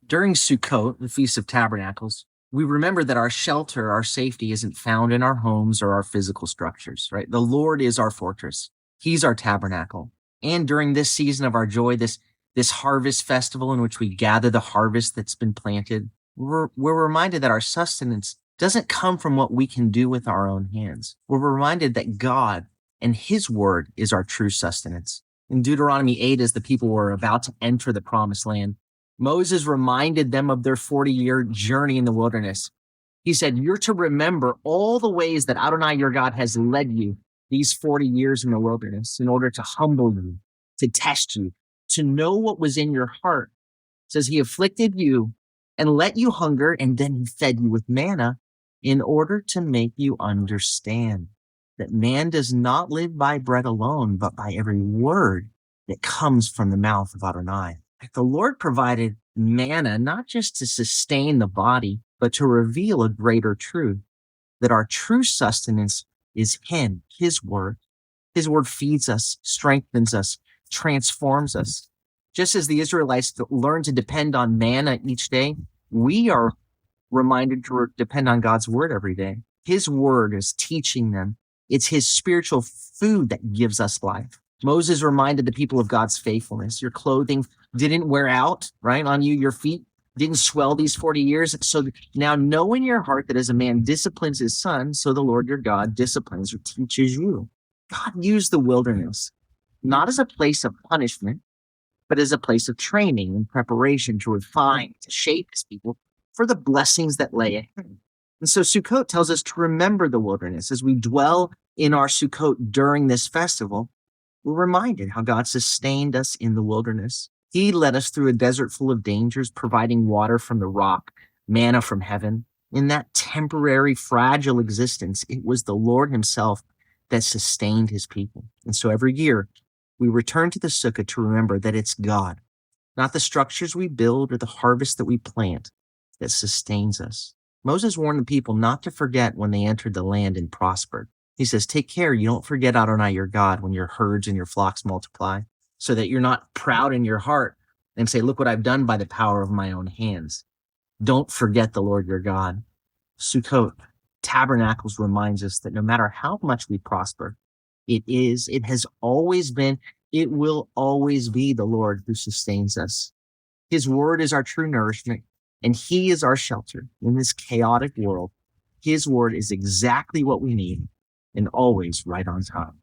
During Sukkot, the Feast of Tabernacles, we remember that our shelter, our safety isn't found in our homes or our physical structures, right? The Lord is our fortress. He's our tabernacle. And during this season of our joy, this harvest festival in which we gather the harvest that's been planted, we're reminded that our sustenance doesn't come from what we can do with our own hands. We're reminded that God and his word is our true sustenance. In Deuteronomy 8, as the people were about to enter the promised land, Moses reminded them of their 40-year journey in the wilderness. He said, you're to remember all the ways that Adonai, your God, has led you these 40 years in the wilderness in order to humble you, to test you, to know what was in your heart. It says he afflicted you and let you hunger, and then he fed you with manna in order to make you understand that man does not live by bread alone, but by every word that comes from the mouth of Adonai. The Lord provided manna not just to sustain the body, but to reveal a greater truth, that our true sustenance is him, his word. His word feeds us, strengthens us, transforms us. Just as the Israelites learned to depend on manna each day, we are reminded to depend on God's word every day. His word is teaching them. It's his spiritual food that gives us life. Moses reminded the people of God's faithfulness. Your clothing didn't wear out, right, on you. Your feet didn't swell these 40 years. So now know in your heart that as a man disciplines his son, so the Lord your God disciplines or teaches you. God used the wilderness not as a place of punishment, but as a place of training and preparation to refine, to shape his people for the blessings that lay ahead. And so Sukkot tells us to remember the wilderness. As we dwell in our Sukkot during this festival, we're reminded how God sustained us in the wilderness. He led us through a desert full of dangers, providing water from the rock, manna from heaven. In that temporary, fragile existence, it was the Lord himself that sustained his people. And so every year, we return to the Sukkah to remember that it's God, not the structures we build or the harvest that we plant, that sustains us. Moses warned the people not to forget when they entered the land and prospered. He says, take care you don't forget Adonai your God when your herds and your flocks multiply, so that you're not proud in your heart and say, look what I've done by the power of my own hands. Don't forget the Lord your God. Sukkot, Tabernacles reminds us that no matter how much we prosper, it has always been, it will always be the Lord who sustains us. His word is our true nourishment, and he is our shelter in this chaotic world. His word is exactly what we need and always right on time.